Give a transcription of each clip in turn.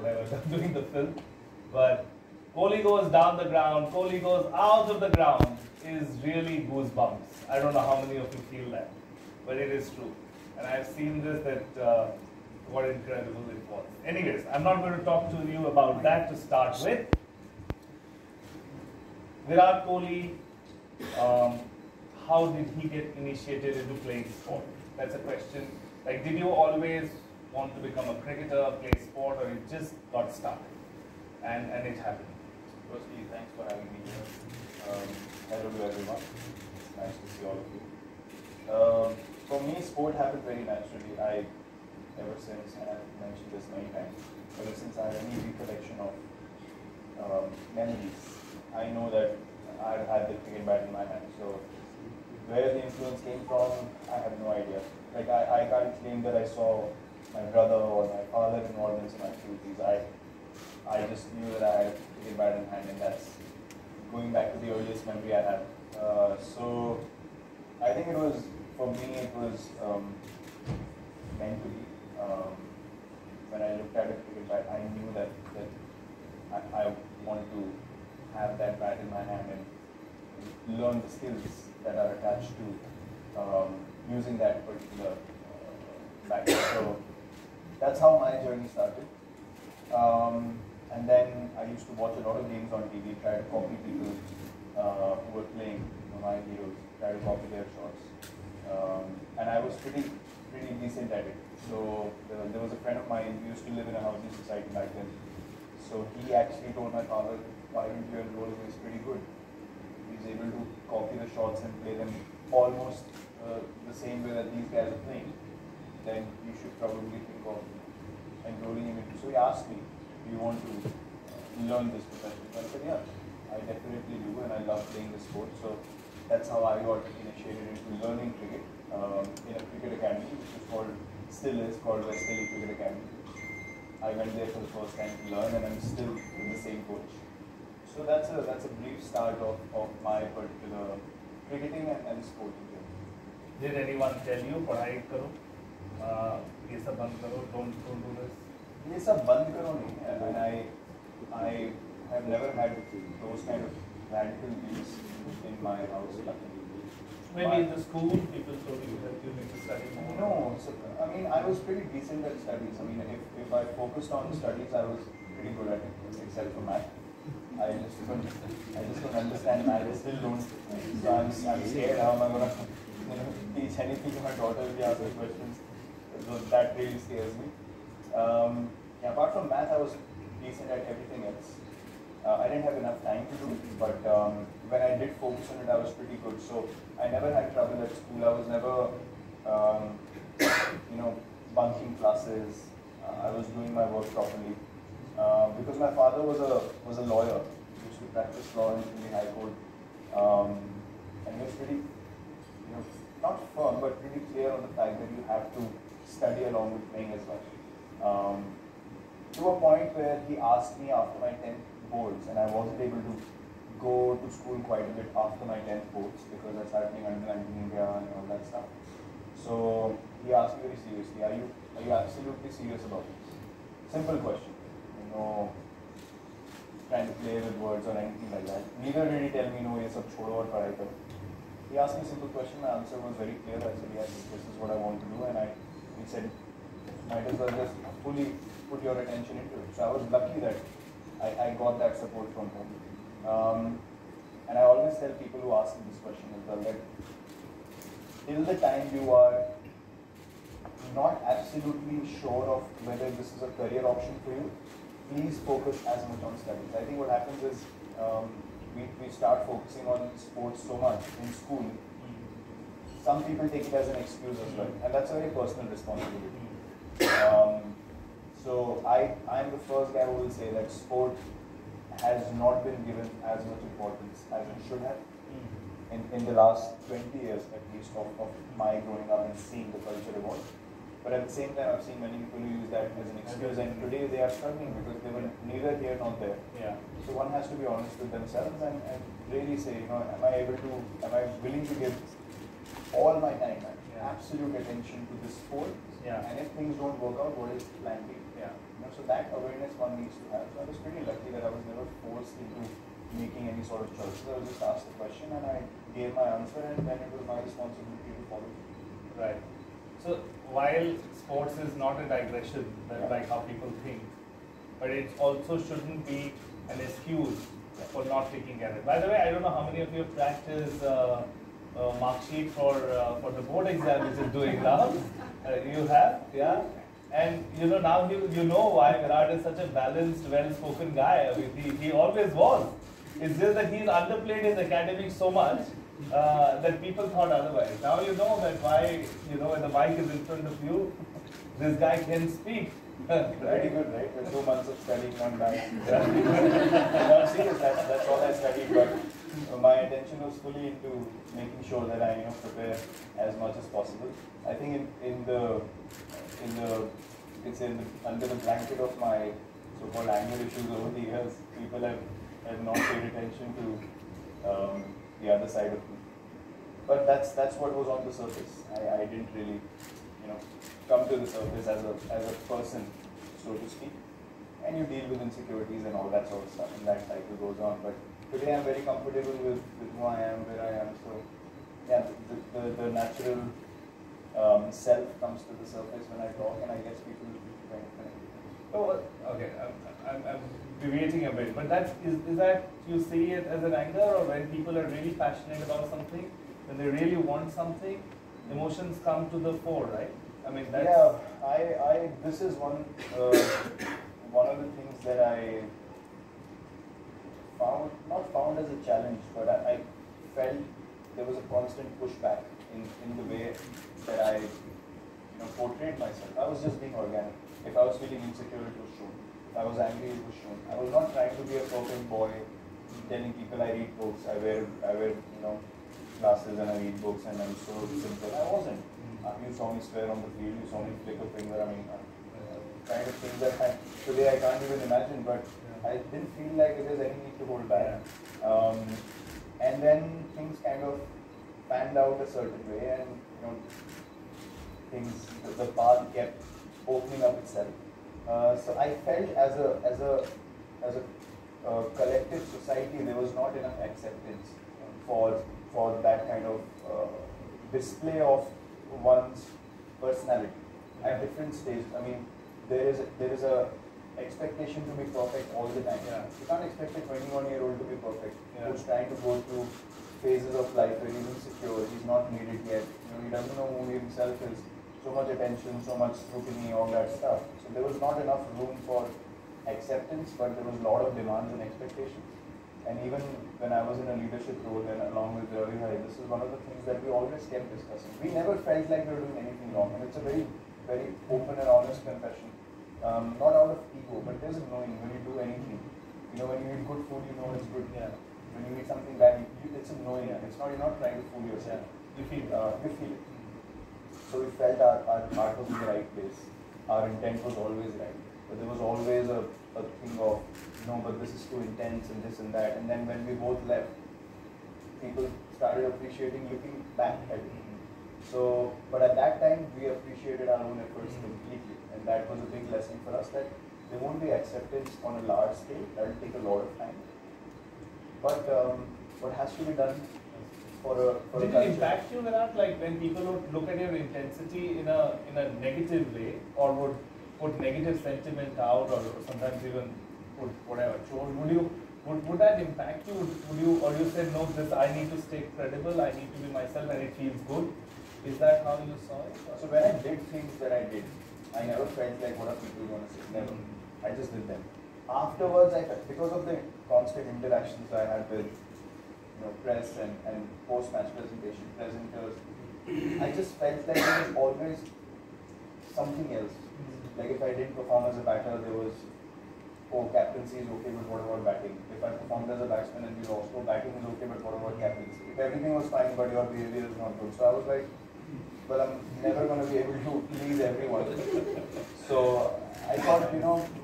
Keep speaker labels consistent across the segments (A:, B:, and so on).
A: whatever, doing the film. But Kohli goes down the ground, Kohli goes out of the ground is really goosebumps. I don't know how many of you feel that, but it is true. And I've seen this, that what incredible it was. Anyways, I'm not going to talk to you about that to start with. Virat Kohli, how did he get initiated into playing sport? That's a question. Like, did you always want to become a cricketer, play sport, or it just got started? And it happened.
B: Firstly, thanks for having me here. Hello to everyone. It's nice to see all of you. For me, sport happened very naturally. Ever since, and I've mentioned this many times, ever since I have any recollection of memories, I know that I've had the cricket bat in my hand. So where the influence came from, I have no idea. Like I can't claim that I saw my brother or my father involved in some activities. I just knew that I had a cricket bat in hand, and that's going back to the earliest memory I have. So I think it was, for me, it was meant to be. When I looked at a cricket bat, I knew that I wanted to have that bat in my hand and learn the skills that are attached to using that particular bat. So that's how my journey started. And then I used to watch a lot of games on TV, try to copy people who were playing, my heroes, try to copy their shots. And I was pretty decent at it. So there was a friend of mine who used to live in a housing society back then. So he actually told my father, why don't you enroll him? He's pretty good. He's able to copy the shots and play them almost the same way that these guys are playing. Then you should probably think of enrolling him into. So he asked me, do you want to learn this profession? So I said, yeah, I definitely do, and I love playing the sport. So that's how I got initiated into learning cricket in a cricket academy, which is still is called West Delhi Cricket Academy. I went there for the first time to learn, and I'm still with the same coach. So that's a brief start of my particular cricketing and sporting journey.
A: Did anyone tell you, पढ़ाई करो, ये सब बंद करो, don't do this?
B: ये सब बंद करो नहीं, and I have never had those kind of radical views in my house.
A: Maybe in the school, people told you that you need to study more.
B: No, so, I mean, I was pretty decent at studies. I mean, if I focused on studies, I was pretty good at it, except for math. I just don't understand math. I still don't. So I'm scared how am I going to teach anything to my daughter if she asks me questions. So that really scares me. Yeah, apart from math, I was decent at everything else. I didn't have enough time to do it, but when I did focus on it, I was pretty good. So I never had trouble at school. I was never, bunking classes. I was doing my work properly. Because my father was a lawyer. He used to practice law in the High Court, and he was pretty, not firm, but pretty clear on the fact that you have to study along with playing as well. To a point where he asked me after my 10th boards, and I wasn't able to go to school quite a bit after my 10th boards because I started playing under 19 India and all that stuff. So he asked me very seriously, are you absolutely serious about this? Simple question. Trying to play with words or anything like that. Neither did he tell me, no, ye sab chodo aur padhai karo. He asked me a simple question, my answer was very clear. I said, yes, this is what I want to do, and he said, might as well just fully put your attention into it. So I was lucky that I got that support from him. And I always tell people who ask me this question as well that till the time you are not absolutely sure of whether this is a career option for you, please focus as much on studies. I think what happens is we start focusing on sports so much in school. Some people take it as an excuse as well, and that's a very personal responsibility. So I'm the first guy who will say that sport has not been given as much importance as it should have in the last 20 years at least of my growing up and seeing the culture evolve. But at the same time, I've seen many people use that as an excuse, and today they are struggling because they were neither here nor there.
A: Yeah.
B: So one has to be honest with themselves and really say, am I willing to give all my time, absolute attention to this sport?
A: Yeah.
B: And if things don't work out, what is plan B?
A: Yeah.
B: So that awareness one needs to have. So I was pretty lucky that I was never forced into making any sort of choices. I was just asked the question and I gave my answer, and then it was my responsibility to follow it.
A: Right. So while sports is not a digression, like how people think, but it also shouldn't be an excuse for not taking care of it. By the way, I don't know how many of you have practiced mark sheet for the board exam which is doing now. You have, yeah. And now you know why Virat is such a balanced, well-spoken guy. I mean, he always was. It's just that he's underplayed his academics so much that people thought otherwise. Now you know that why, when the mic is in front of you, this guy can speak.
B: Very good, right? With 2 months of studying on that. I'm serious, that's all I studied, but my intention was fully into making sure that I prepare as much as possible. I think under the blanket of my so-called anger issues over the years, people have not paid attention to the other side of me. But that's what was on the surface. I didn't really, come to the surface as a person, so to speak. And you deal with insecurities and all that sort of stuff, and that cycle goes on. But today I'm very comfortable with who I am, where I am. So yeah, the natural self comes to the surface when I talk, and I guess people kind of connect.
A: Oh, okay. I'm deviating a bit, but is that you see it as an anger, or when people are really passionate about something, when they really want something, emotions come to the fore, right? I mean, that's...
B: Yeah, this is one of the things that I not found as a challenge, but I felt there was a constant pushback in the way that I portrayed myself. I was just being organic. If I was feeling insecure, it was shown. If I was angry, it was shown. I was not trying to be a perfect boy, telling people I read books, I wear glasses and I read books and I'm so simple. I wasn't. You saw me swear on the field, you saw me flick a finger. I mean, kind of things that today I can't even imagine, but I didn't feel like there was any need to hold back. And then things kind of panned out a certain way, and the path kept opening up itself. So I felt as a collective society, there was not enough acceptance for that kind of display of one's personality at different stages. I mean, there is a expectation to be perfect all the time.
A: Yeah.
B: You can't expect a 21-year-old to be perfect.
A: Yeah.
B: Who's trying to go through phases of life where he's insecure, he's not made it yet. He doesn't know who himself is. So much attention, so much scrutiny, all that stuff. So there was not enough room for acceptance, but there was a lot of demands and expectations. And even when I was in a leadership role and along with Ravi Bhai, this is one of the things that we always kept discussing. We never felt like we were doing anything wrong, and it's a very, very open and honest confession. Not out of ego, but there's a knowing when you do anything. When you eat good food, you know it's good.
A: Yeah.
B: When you eat something bad, it's a knowing. It's not, you're not trying to fool yourself.
A: Yeah. You feel
B: it. So we felt our heart was in the right place. Our intent was always right. But there was always a thing of, no, but this is too intense and this and that. And then when we both left, people started appreciating looking back at it. So, but at that time, we appreciated our own efforts completely. And that was a big lesson for us, that there won't be acceptance on a large scale. That will take a lot of time. But what has to be done for a
A: Did it impact you, Virat, like when people would look at your intensity in a negative way, or would put negative sentiment out, or sometimes even put whatever troll? Would that impact you? Or you said, no, I need to stay credible, I need to be myself, and it feels good? Is that how you saw it?
B: So when I did things that I did, I never felt like what are people going to say. Never. I just did them. Afterwards, because of the constant interactions I had with press and post-match presentation, presenters, I just felt like there was always something else. Like if I didn't perform as a batter, there was, captaincy is okay, but what about batting? If I performed as a batsman and we lost, batting is okay, but what about captaincy? If everything was fine, but your behavior is not good. So I was like, well, I'm never going to be able to please everyone. So I thought,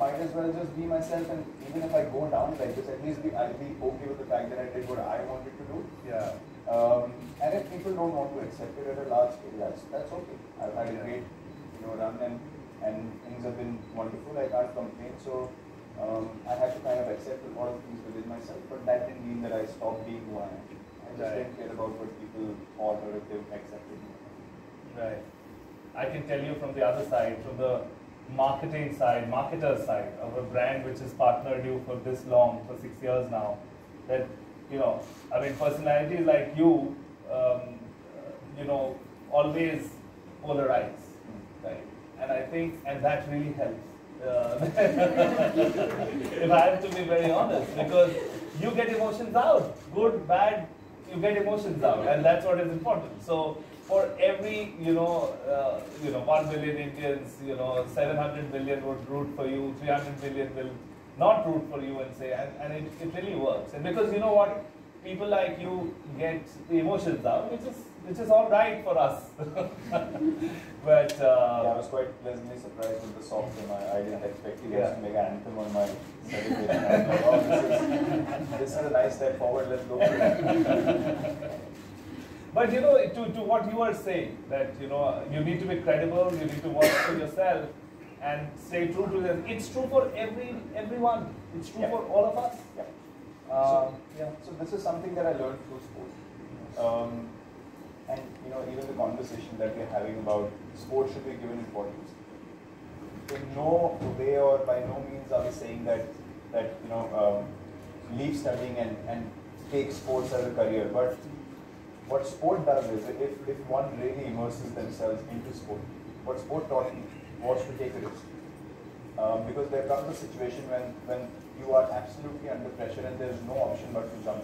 B: might as well just be myself, and even if I go down like this, at least I'll be okay with the fact that I did what I wanted to do.
A: Yeah.
B: And if people don't want to accept it at a large scale, that's okay. I've had a great, run, and and things have been wonderful. I can't complain. So I had to kind of accept a lot of things within myself, but that didn't mean that I stopped being who I am. I just didn't care about what people thought or if they accepted me.
A: Right. I can tell you from the other side, from the marketing side, marketer side of a brand which has partnered you for this long, for 6 years now, that, you know, I mean, personalities like you, you know, always polarize, right? And I think, and that really helps. If I have to be very honest, because you get emotions out, good, bad, you get emotions out, and that's what is important. So for every, 1 billion Indians, 700 million would root for you, 300 million will not root for you and say, and it really works. And because you know what, people like you get the emotions out, which is all right for us. But
B: yeah, I was quite pleasantly surprised with the song. I didn't expect you guys to make an anthem on my celebration. I was like, oh, this is a nice step forward. Let's go for it.
A: But you know, to what you were saying, that you need to be credible, you need to work for yourself, and stay true to them. It's true for everyone. It's true for all of us.
B: Yeah. So this is something that I learned through sport. And even the conversation that we're having about sport should be given importance. In no way or by no means are we saying that leave studying and take sports as a career. But what sport does is, if one really immerses themselves into sport, what sport taught me was to take a risk. Because there comes a situation when you are absolutely under pressure and there is no option but to jump.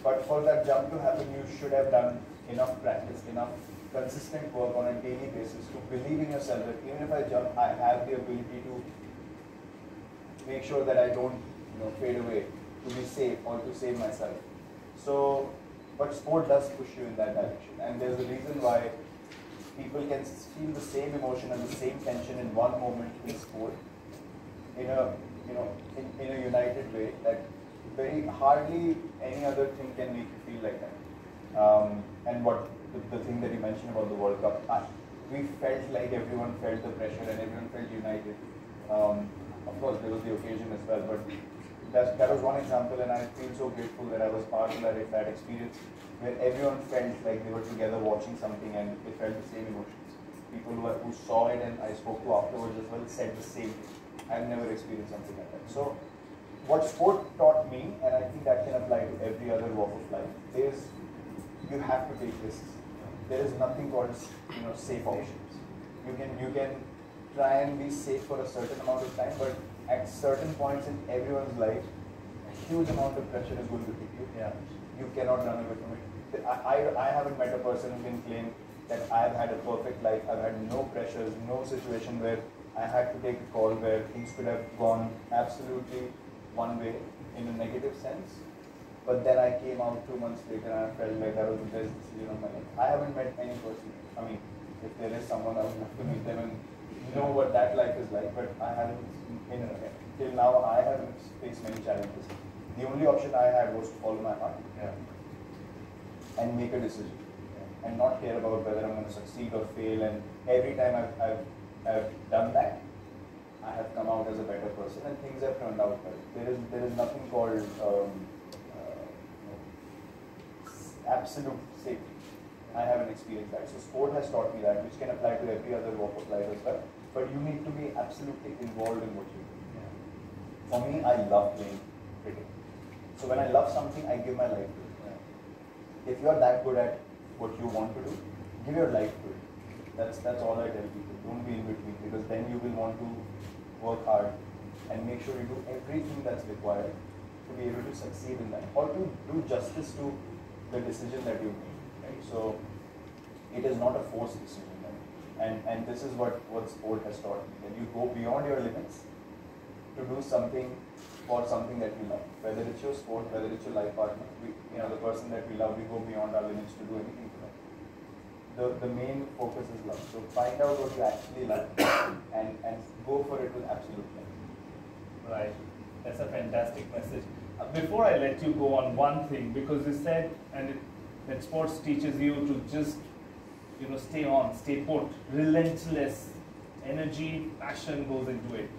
B: But for that jump to happen, you should have done enough practice, enough consistent work on a daily basis to believe in yourself that even if I jump, I have the ability to make sure that I don't fade away, to be safe or to save myself. So, but sport does push you in that direction, and there's a reason why people can feel the same emotion and the same tension in one moment in sport, in a united way, that very hardly any other thing can make you feel like that. And what the thing that you mentioned about the World Cup, we felt like everyone felt the pressure and everyone felt united. Of course, there was the occasion as well, but that was one example, and I feel so grateful that I was part of that experience where everyone felt like they were together watching something and they felt the same emotions. People who saw it and I spoke to afterwards as well said the same thing. I've never experienced something like that. So what sport taught me, and I think that can apply to every other walk of life, is you have to take risks. There is nothing called safe options. You can try and be safe for a certain amount of time, but at certain points in everyone's life, a huge amount of pressure is going to hit you.
A: Yeah.
B: You cannot run away from it. I haven't met a person who can claim that I've had a perfect life, I've had no pressures, no situation where I had to take a call where things could have gone absolutely one way in a negative sense. But then I came out 2 months later and I felt like that was the best decision of my life. I haven't met any person. I mean, if there is someone, I would love to meet them and know what that life is like, but I haven't, till now I haven't faced many challenges. The only option I had was to follow my heart and make a decision and not care about whether I'm going to succeed or fail. And every time I've done that, I have come out as a better person and things have turned out well. There is nothing called absolute safety. I haven't experienced that. So sport has taught me that, which can apply to every other walk of life as well. But you need to be absolutely involved in what you do. For me, I love playing cricket. So when I love something, I give my life to it. If you're that good at what you want to do, give your life to it. That's all I tell people. Don't be in between, because then you will want to work hard and make sure you do everything that's required to be able to succeed in that, or to do justice to the decision that you make. Right? So it is not a forced decision. Right? And this is what sport has taught me. That you go beyond your limits to do something for something that you love. Whether it's your sport, whether it's your life partner, the person that we love, we go beyond our limits to do anything for them. The main focus is love. So find out what you actually love and go for it with absolute love.
A: Right. That's a fantastic message. Before I let you go on one thing, because you said that sports teaches you to just stay on, stay put, relentless energy, passion goes into it.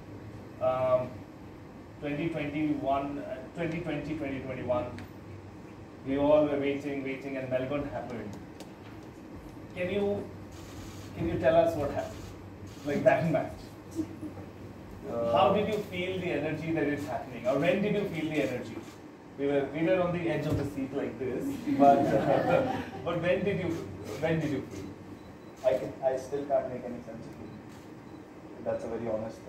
A: 2020, 2021, we all were waiting, and Melbourne happened. Can you tell us what happened? Like that match. How did you feel the energy that is happening, or when did you feel the energy? We were on the edge of the seat like this, but but when did you feel?
B: I still can't make any sense of it. That's a very honest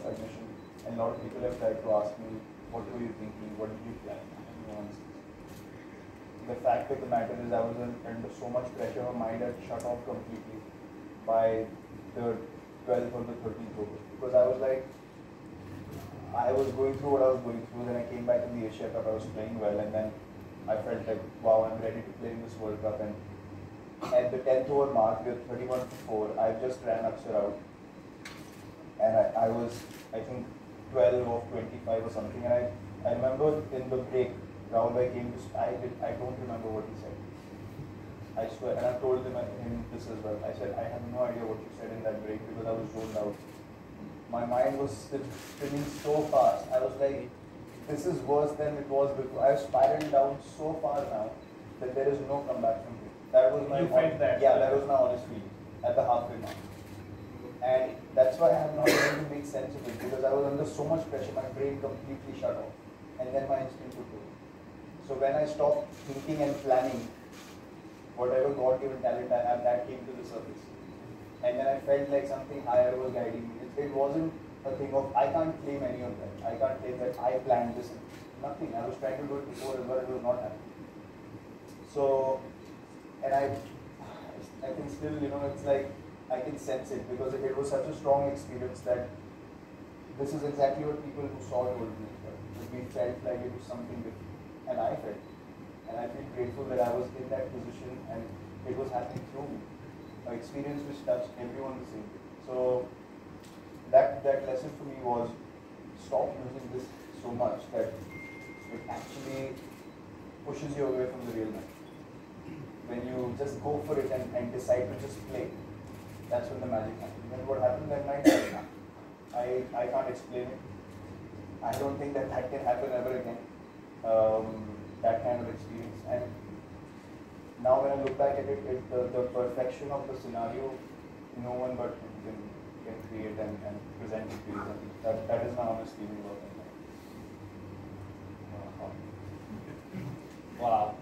B: admission. And a lot of people have tried to ask me, what were you thinking? What did you plan? The fact of the matter is I was under so much pressure, my mind had shut off completely by the 12th or the 13th over. Because I was like, I was going through what I was going through, then I came back in the Asia Cup, I was playing well, and then I felt like, wow, I'm ready to play in this World Cup. And at the 10th over mark, we were 31-4, I just ran Akshar out. And I was, I think, 12 of 25 or something. And I remember in the break, Rahul Bhai came to, I don't remember what he said. I swear, and I told him this as well. I said, I have no idea what you said in that break because I was zoned out. My mind was spinning so fast. I was like, this is worse than it was before. I have spiraled down so far now that there is no comeback from here. That was my that was my honest feeling at the halfway mark. And that's why I am not able to make sense of it because I was under so much pressure, my brain completely shut off. And then my instinct took over. So when I stopped thinking and planning, whatever God-given talent I have, that came to the surface. And then I felt like something higher was guiding me. It wasn't a thing of, I can't claim any of that. I can't claim that I planned this. Nothing. I was trying to do it before as well, it was not happening. So, and I can still, it's like, I can sense it because it was such a strong experience that this is exactly what people who saw told me. We felt like it was something different. And I felt it. And I feel grateful that I was in that position and it was happening through me. An experience which touched everyone the same way. So that lesson for me was stop using this so much that it actually pushes you away from the real match. When you just go for it and decide to just play, that's when the magic happens. And what happened that night, I can't explain it. I don't think that can happen ever again. That kind of experience. And now when I look back at it, the perfection of the scenario, no one but can create and present it to you. That is my honest feeling about it.
A: Wow.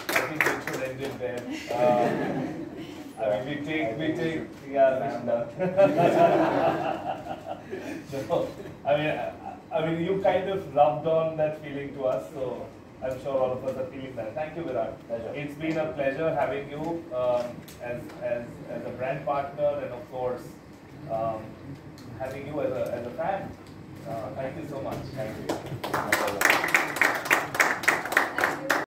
A: I think we should end it there. I mean, we take, yeah, I'm done. So, I mean, you kind of rubbed on that feeling to us, so I'm sure all of us are feeling that. Thank you, Virat.
B: Pleasure.
A: It's been a pleasure having you as a brand partner, and of course, having you as a fan. Thank you so much.
B: Thank you.